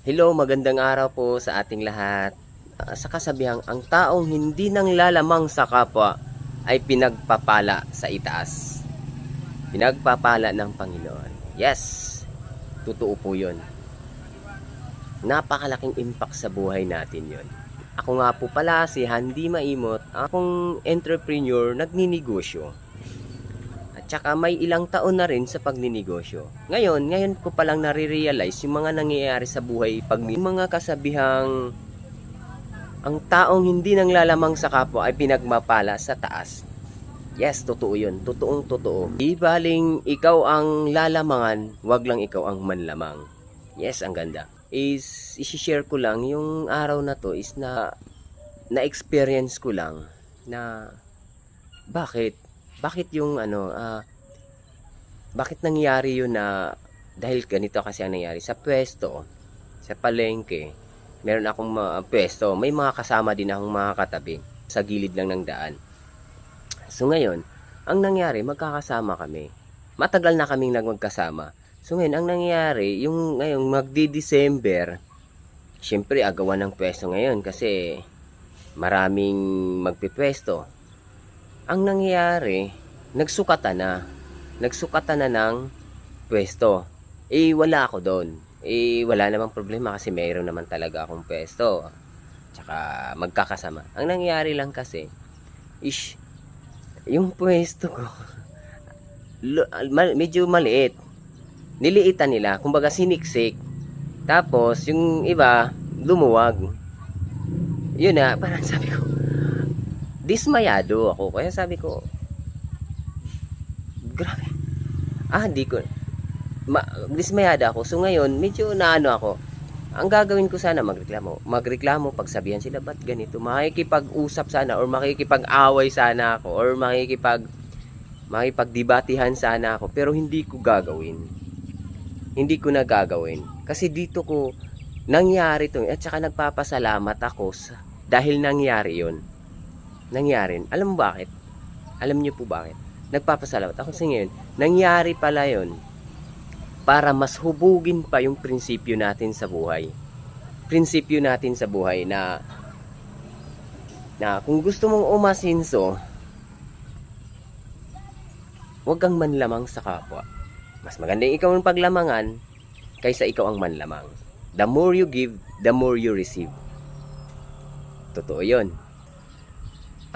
Hello, magandang araw po sa ating lahat. Sa kasabihang, ang taong hindi nang lalamang sa kapwa ay pinagpapala sa itaas. Pinagpapala ng Panginoon. Yes, totoo po yun. Napakalaking impact sa buhay natin yun. Ako nga po pala si Handy Maimot, akong entrepreneur, nagninegosyo. At saka may ilang taon na rin sa pagninegosyo. Ngayon ko palang nare-realize yung mga nangyayari sa buhay pag may mga kasabihang ang taong hindi nang lalamang sa kapwa ay pinagmapala sa taas. Yes, totoo yun. Totoong totoo. Di baling ikaw ang lalamangan, wag lang ikaw ang manlamang. Yes, ang ganda. Isi-share ko lang yung araw na to is na-experience ko lang na bakit yung bakit nangyari yun na dahil ganito kasi ang nangyari sa pwesto, sa palengke. Meron akong pwesto, may mga kasama din akong mga katabi sa gilid lang ng daan. So ngayon, ang nangyari, magkakasama kami. Matagal na kaming magkasama. So ngayon, ang nangyari, yung ngayong magdi-December, syempre agawan ng pwesto ngayon kasi maraming magpipwesto. Ang nangyari, nagsukatan na ng pwesto. Wala ako doon. Wala namang problema kasi mayroon naman talaga akong pwesto. Tsaka magkakasama. Ang nangyari lang kasi yung pwesto ko medyo maliit. Niliitan nila, kumbaga siniksik. Tapos yung iba lumuwag. Yun na, parang sabi ko, dismayado ako. Kaya sabi ko, grabe. Hindi ko dismayada ako. So ngayon, medyo naano ako. Ang gagawin ko sana magreklamo, pagsabihan sila ba't ganito. Makikipag-usap sana or makikipag-away sana ako or makipagdebatihan sana ako, pero hindi ko gagawin. Hindi ko na gagawin. Kasi dito ko nangyari to at saka nagpapasalamat ako dahil nangyari 'yon. Nangyari. Alam mo bakit? Alam niyo po bakit? Nagpapasalamat ako sa ngayon. Nangyari pala 'yon para mas hubugin pa yung prinsipyo natin sa buhay. Prinsipyo natin sa buhay na kung gusto mong umasinso, huwag kang manlamang sa kapwa. Mas maganda ikaw ang paglamangan kaysa ikaw ang manlamang. The more you give, the more you receive. Totoo yun.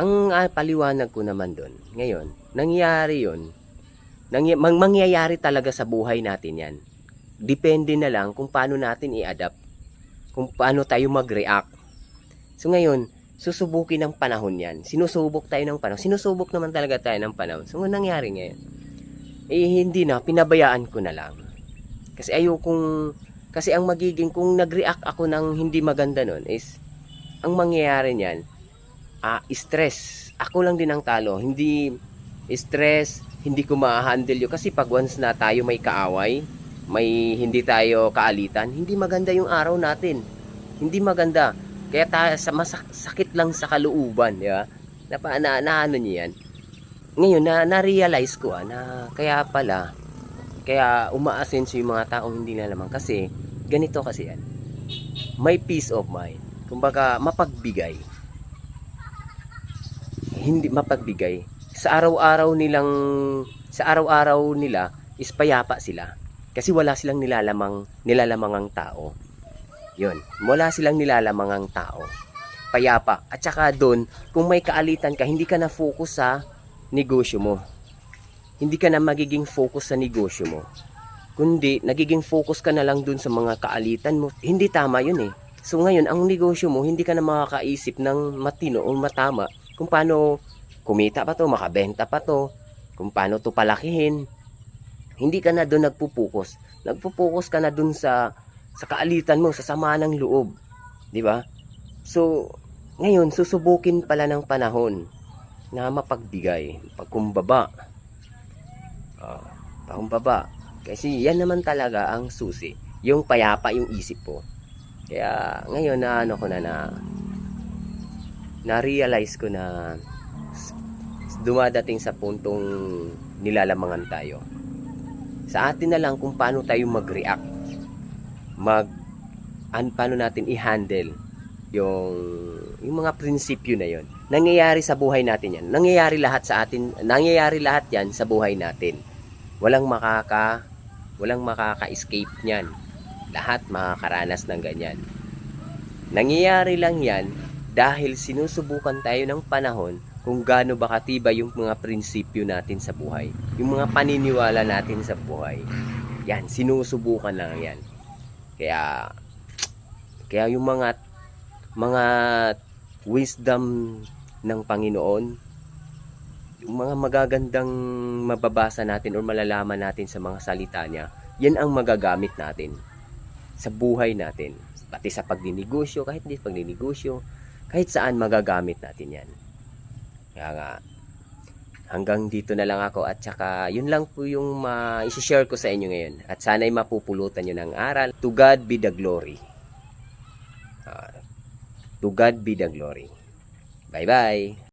Ang paliwanag ko naman doon, ngayon, nangyari yun. Mangyayari talaga sa buhay natin yan. Depende na lang kung paano natin i-adapt. Kung paano tayo mag-react. So ngayon, susubukin ng panahon yan. Sinusubok tayo ng panahon. Sinusubok naman talaga tayo ng panahon. So nangyari ngayon? Hindi na, pinabayaan ko na lang. Kasi kasi ang magiging, kung nag-react ako ng hindi maganda nun is, ang mangyayari niyan, stress. Ako lang din ang talo. Hindi stress, hindi ko ma-handle yun. Kasi pag once na tayo may kaaway, may hindi tayo kaalitan, hindi maganda yung araw natin. Hindi maganda. Kaya sakit lang sa kalooban, di ba? Ano niyo yan? Ngayon, na-realize ko na kaya umaasenso yung mga taong hindi na lamang. Kasi, ganito kasi yan. May peace of mind. Kumbaga, mapagbigay. Hindi mapagbigay. Sa araw-araw nila is payapa sila. Kasi wala silang nilalamangang tao. Yun. Wala silang nilalamangang tao. Payapa. At saka doon, kung may kaalitan ka, hindi ka na focus sa negosyo mo. Hindi ka na magiging focus sa negosyo mo. Kundi, nagiging focus ka na lang dun sa mga kaalitan mo. Hindi tama yun eh. So ngayon, ang negosyo mo, hindi ka na makakaisip ng matino o matama kung paano kumita pa to, makabenta pa to, kung paano to palakihin. Hindi ka na doon nagpupokus. Nagpupokus ka na doon sa kaalitan mo, sa sama ng loob. Di ba? So, ngayon, susubukin pala ng panahon na mapagbigay, pagkumbaba. Pakumbaba. Kasi yan naman talaga ang susi. Yung payapa yung isip po. Kaya ngayon na-realize ko na dumadating sa puntong nilalamangan tayo. Sa atin na lang kung paano tayo mag-react. paano natin i-handle yung mga prinsipyo na yon. Nangyayari sa buhay natin yan. Nangyayari lahat yan sa buhay natin. Walang makaka-escape niyan. Lahat makakaranas ng ganyan. Nangyayari lang yan dahil sinusubukan tayo ng panahon kung gaano ba katibay yung mga prinsipyo natin sa buhay. Yung mga paniniwala natin sa buhay. Yan, sinusubukan lang yan. Kaya yung mga wisdom ng Panginoon, yung mga magagandang mababasa natin o malalaman natin sa mga salita niya, yan ang magagamit natin sa buhay natin. Pati sa pagninegosyo, kahit hindi pagninegosyo, kahit saan magagamit natin yan. Kaya nga, hanggang dito na lang ako at saka yun lang po yung isi-share ko sa inyo ngayon. At sana'y mapupulutan nyo ng aral. To God be the glory. To God be the glory. Bye-bye.